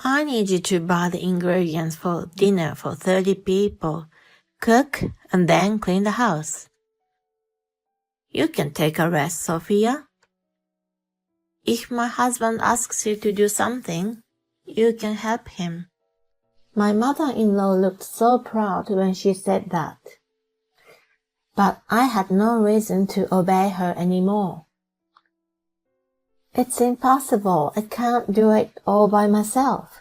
I need you to buy the ingredients for dinner for 30 people, cook, and then clean the house. You can take a rest, Sophia. If my husband asks you to do something, you can help him. My mother-in-law looked so proud when she said that. But I had no reason to obey her anymore. It's impossible. I can't do it all by myself.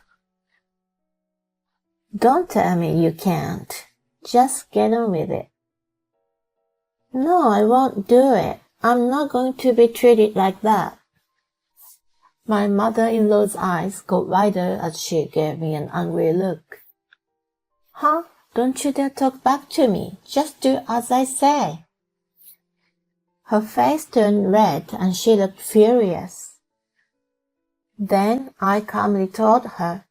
Don't tell me you can't. Just get on with it. No, I won't do it. I'm not going to be treated like that. My mother-in-law's eyes got wider as she gave me an angry look. Huh? Don't you dare talk back to me. Just do as I say. Her face turned red and she looked furious. Then I calmly told her,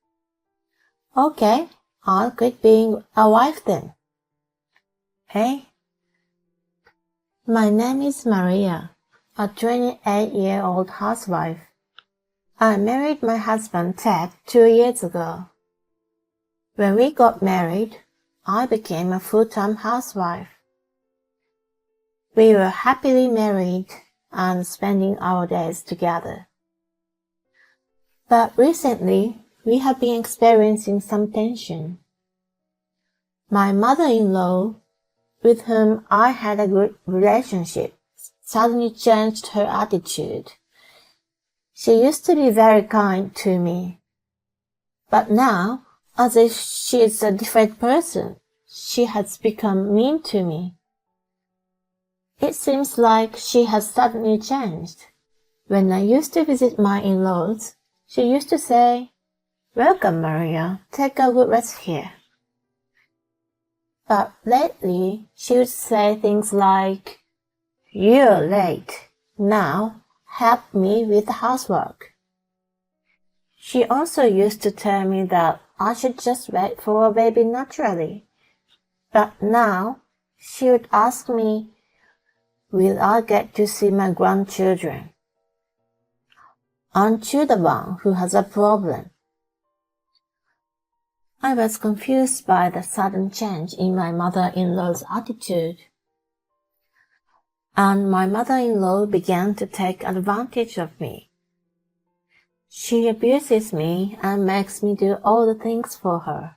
Okay, I'll quit being a wife then. Hey? My name is Maria, a 28-year-old housewife. I married my husband Ted 2 years ago. When we got married, I became a full-time housewife. We were happily married and spending our days together. But recently, we have been experiencing some tension. My mother-in-law, with whom I had a good relationship, suddenly changed her attitude. She used to be very kind to me. But now, as if she is a different person, she has become mean to me. It seems like she has suddenly changed. When I used to visit my in-laws, she used to say, Welcome, Maria. Take a good rest here. But lately, she would say things like, You're late. Now, help me with the housework. She also used to tell me that I should just wait for a baby naturally. But now, she would ask me, Will I get to see my grandchildren? Aren't you the one who has a problem? I was confused by the sudden change in my mother-in-law's attitude. And my mother-in-law began to take advantage of me. She abuses me and makes me do all the things for her.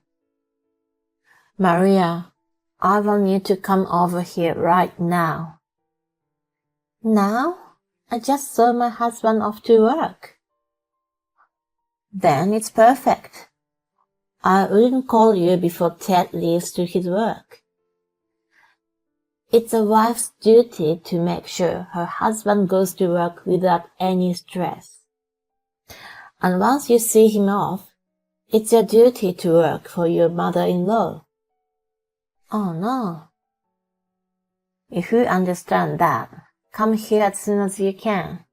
Maria, I want you to come over here right now. Now? I just saw my husband off to work. Then it's perfect. I wouldn't call you before Ted leaves to his work. It's a wife's duty to make sure her husband goes to work without any stress. And once you see him off, it's your duty to work for your mother-in-law. Oh no. If you understand that, come here as soon as you can.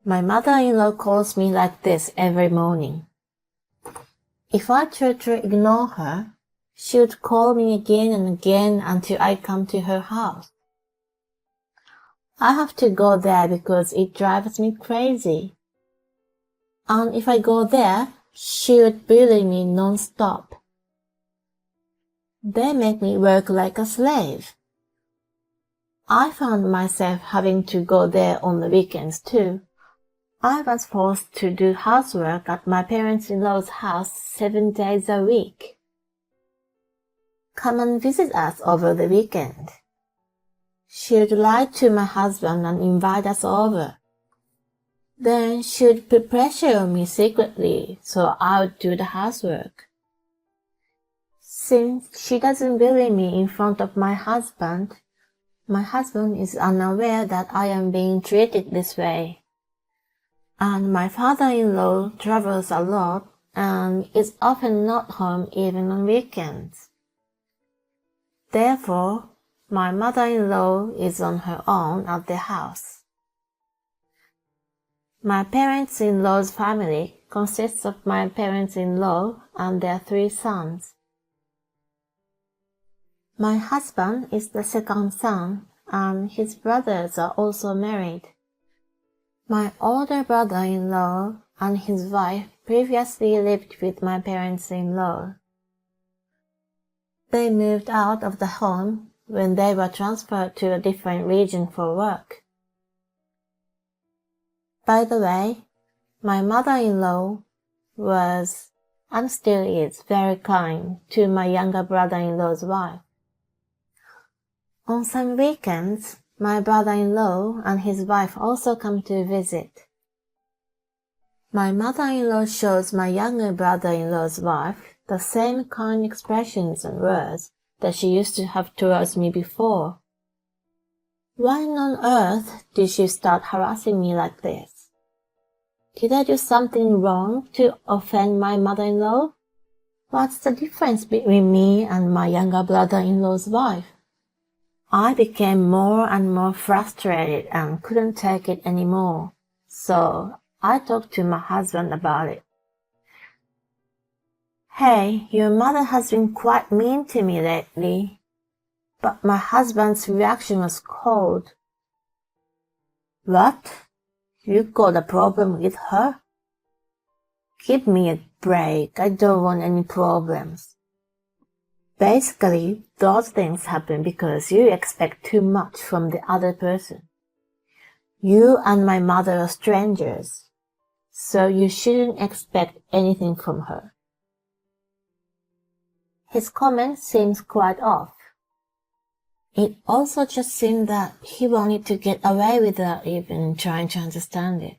My mother-in-law calls me like this every morning. If I try to ignore her, she would call me again and again until I come to her house. I have to go there because it drives me crazy. And if I go there, she would bully me non-stop. They make me work like a slave. I found myself having to go there on the weekends too. I was forced to do housework at my parents-in-law's house 7 days a week. Come and visit us over the weekend. She would lie to my husband and invite us over. Then she would put pressure on me secretly so I would do the housework. Since she doesn't bully me in front of my husband is unaware that I am being treated this way. And my father-in-law travels a lot and is often not home even on weekends. Therefore, my mother-in-law is on her own at the house. My parents-in-law's family consists of my parents-in-law and their 3 sons. My husband is the second son, and his brothers are also married. My older brother-in-law and his wife previously lived with my parents-in-law. They moved out of the home when they were transferred to a different region for work. By the way, my mother-in-law was and still is very kind to my younger brother-in-law's wife. On some weekends, my brother-in-law and his wife also come to visit. My mother-in-law shows my younger brother-in-law's wife the same kind expressions and words that she used to have towards me before. Why on earth did she start harassing me like this? Did I do something wrong to offend my mother-in-law? What's the difference between me and my younger brother-in-law's wife? I became more and more frustrated and couldn't take it anymore, so I talked to my husband about it. Hey, your mother has been quite mean to me lately. But my husband's reaction was cold. What? You got a problem with her? Give me a break. I don't want any problems. Basically, those things happen because you expect too much from the other person. You and my mother are strangers, so you shouldn't expect anything from her. His comment seems quite off. It also just seemed that he wanted to get away without even trying to understand it,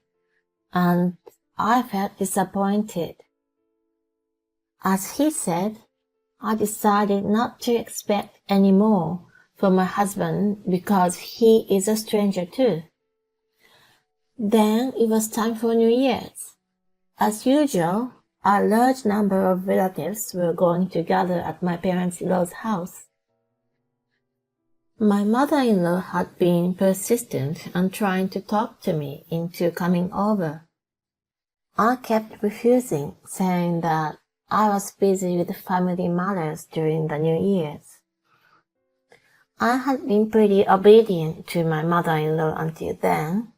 and I felt disappointed. As he said, I decided not to expect any more from my husband because he is a stranger too. Then it was time for New Year's. As usual, a large number of relatives were going to gather at my parents-in-law's house. My mother-in-law had been persistent and trying to talk to me into coming over. I kept refusing, saying that I was busy with family matters during the New Year's. I had been pretty obedient to my mother-in-law until then,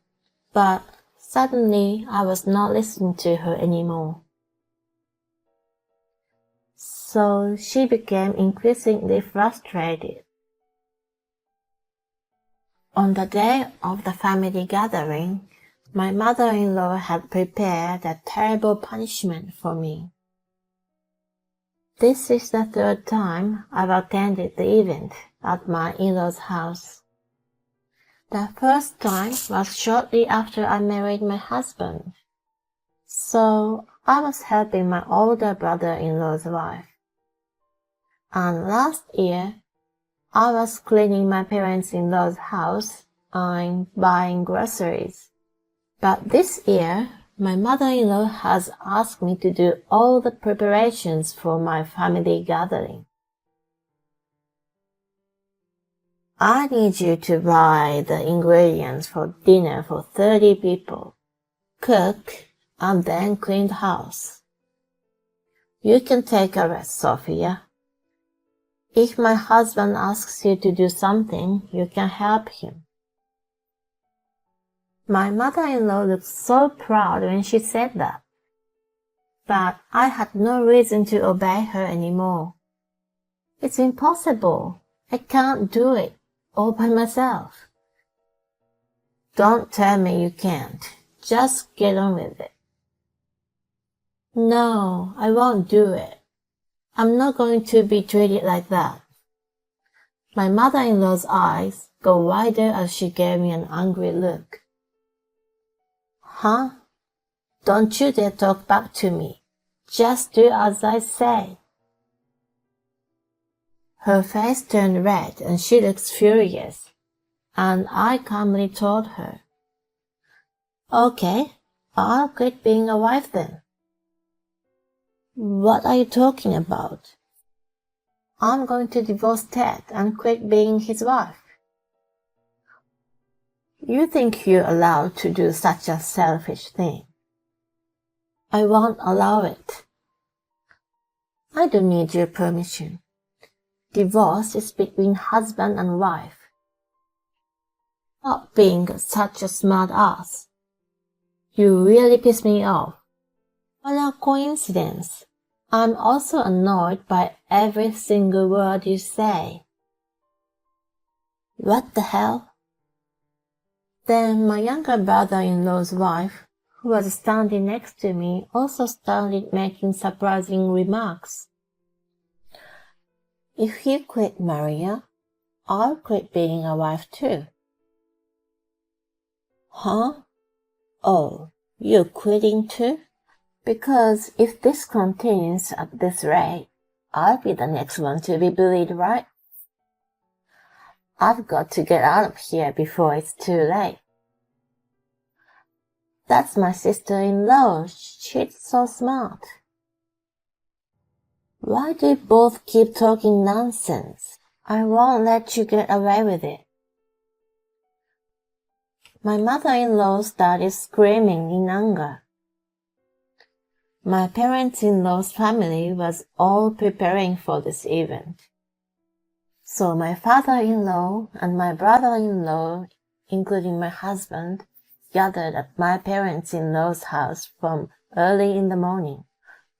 but suddenly I was not listening to her anymore. So she became increasingly frustrated. On the day of the family gathering, my mother-in-law had prepared a terrible punishment for me. This is the third time I've attended the event at my in-law's house. The first time was shortly after I married my husband, so I was helping my older brother-in-law's wife. And last year, I was cleaning my parents-in-law's house and buying groceries. But this year, my mother-in-law has asked me to do all the preparations for my family gathering. I need you to buy the ingredients for dinner for 30 people, cook, and then clean the house. You can take a rest, Sophia. If my husband asks you to do something, you can help him. My mother-in-law looked so proud when she said that, but I had no reason to obey her anymore. It's impossible. I can't do it all by myself. Don't tell me you can't. Just get on with it. No, I won't do it. I'm not going to be treated like that. My mother-in-law's eyes go wider as she gave me an angry look. Huh? Don't you dare talk back to me. Just do as I say. Her face turned red and she looked furious, and I calmly told her, Okay, I'll quit being a wife then. What are you talking about? I'm going to divorce Ted and quit being his wife. You think you're allowed to do such a selfish thing? I won't allow it. I don't need your permission. Divorce is between husband and wife. Stop being such a smart ass. You really piss me off. What a coincidence. I'm also annoyed by every single word you say. What the hell? Then my younger brother-in-law's wife, who was standing next to me, also started making surprising remarks. If you quit, Maria, I'll quit being a wife too. Huh? Oh, you're quitting too? Because if this continues at this rate, I'll be the next one to be bullied, right? I've got to get out of here before it's too late. That's my sister-in-law. She's so smart. Why do you both keep talking nonsense? I won't let you get away with it. My mother-in-law started screaming in anger. My parents-in-law's family was all preparing for this event. So my father-in-law and my brother-in-law, including my husband, gathered at my parents-in-law's house from early in the morning.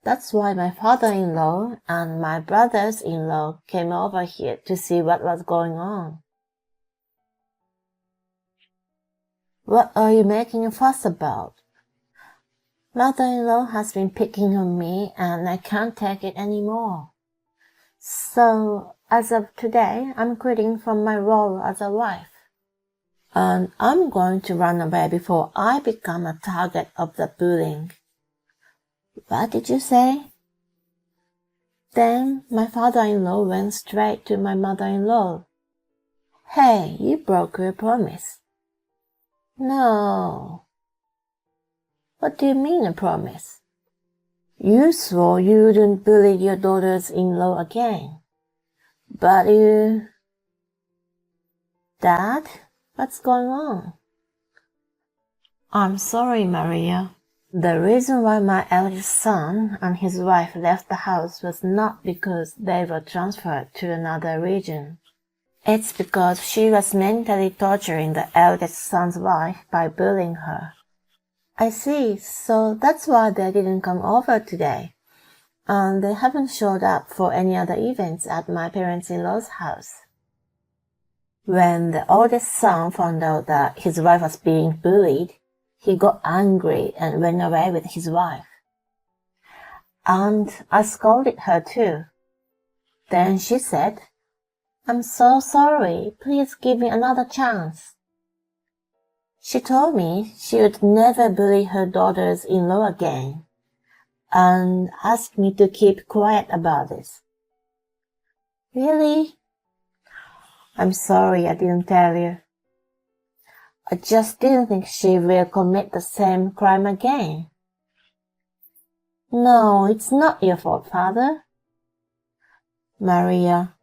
That's why my father-in-law and my brothers-in-law came over here to see what was going on. What are you making a fuss about? Mother-in-law has been picking on me and I can't take it anymore. So, as of today, I'm quitting from my role as a wife. And I'm going to run away before I become a target of the bullying. What did you say? Then my father-in-law went straight to my mother-in-law. Hey, you broke your promise. No. What do you mean a promise? You swore you wouldn't bully your daughters-in-law again. But you... Dad, what's going on? I'm sorry, Maria. The reason why my eldest son and his wife left the house was not because they were transferred to another region. It's because she was mentally torturing the eldest son's wife by bullying her. I see, so that's why they didn't come over today. And they haven't showed up for any other events at my parents-in-law's house. When the oldest son found out that his wife was being bullied, he got angry and went away with his wife. And I scolded her too. Then she said, I'm so sorry, please give me another chance. She told me she would never bully her daughters-in-law again, and asked me to keep quiet about this. Really? I'm sorry I didn't tell you. I just didn't think she will commit the same crime again. No, it's not your fault, Father. Maria,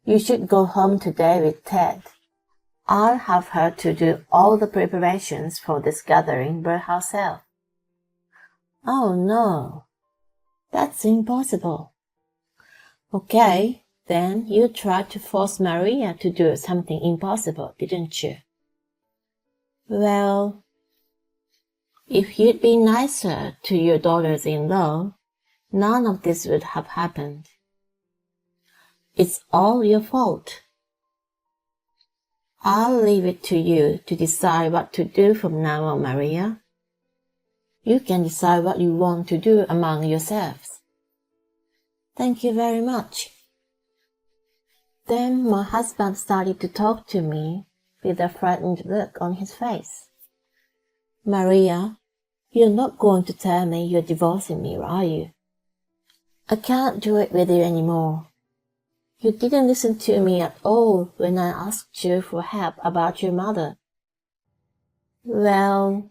you should go home today with Ted. I'll have her to do all the preparations for this gathering by herself. Oh no, that's impossible. Okay, then you tried to force Maria to do something impossible, didn't you? Well, if you'd been nicer to your daughters-in-law, none of this would have happened. It's all your fault. I'll leave it to you to decide what to do from now on, Maria. You can decide what you want to do among yourselves. Thank you very much. Then my husband started to talk to me with a frightened look on his face. Maria, you're not going to tell me you're divorcing me, are you? I can't do it with you anymore. You didn't listen to me at all when I asked you for help about your mother. Well,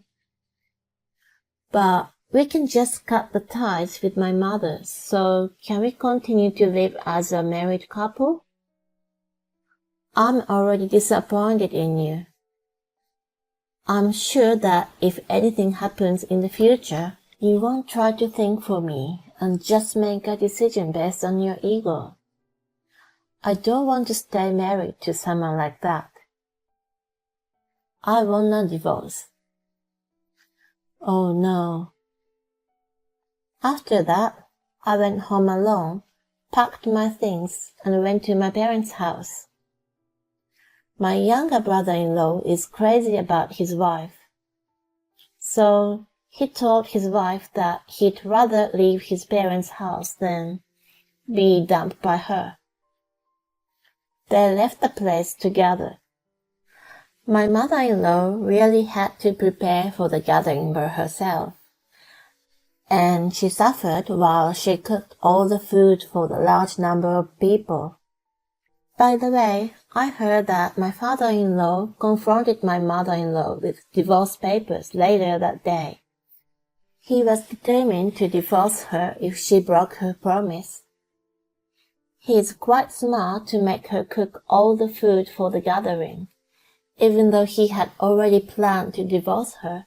but we can just cut the ties with my mother, so can we continue to live as a married couple? I'm already disappointed in you. I'm sure that if anything happens in the future, you won't try to think for me and just make a decision based on your ego. I don't want to stay married to someone like that. I want a divorce. Oh no. After that, I went home alone, packed my things, and went to my parents' house. My younger brother-in-law is crazy about his wife. So he told his wife that he'd rather leave his parents' house than be dumped by her. They left the place together. My mother-in-law really had to prepare for the gathering by herself, and she suffered while she cooked all the food for the large number of people. By the way, I heard that my father-in-law confronted my mother-in-law with divorce papers later that day. He was determined to divorce her if she broke her promise. He is quite smart to make her cook all the food for the gathering, even though he had already planned to divorce her.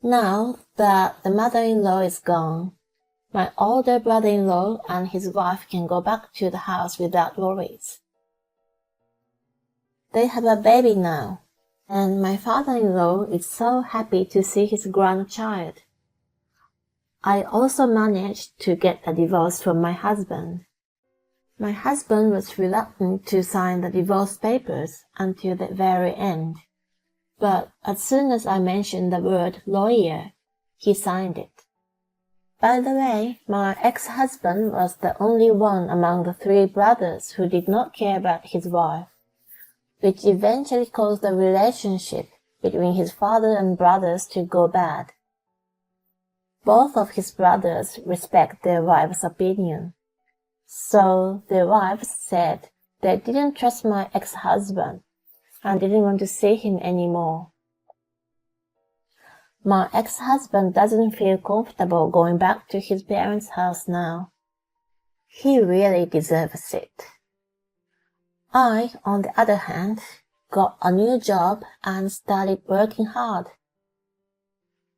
Now that the mother-in-law is gone, my older brother-in-law and his wife can go back to the house without worries. They have a baby now, and my father-in-law is so happy to see his grandchild. I also managed to get a divorce from my husband. My husband was reluctant to sign the divorce papers until the very end, but as soon as I mentioned the word lawyer, he signed it. By the way, my ex-husband was the only one among the 3 brothers who did not care about his wife, which eventually caused the relationship between his father and brothers to go bad. Both of his brothers respect their wives' opinion, so their wives said they didn't trust my ex-husband and didn't want to see him anymore. My ex-husband doesn't feel comfortable going back to his parents' house now. He really deserves it. I, on the other hand, got a new job and started working hard.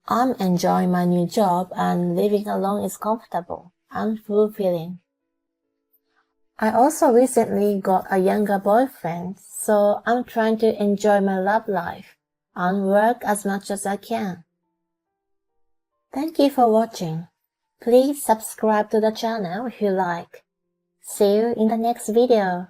I'm enjoying my new job and living alone is comfortable and fulfilling. I also recently got a younger boyfriend, so I'm trying to enjoy my love life and work as much as I can. Thank you for watching. Please subscribe to the channel if you like. See you in the next video.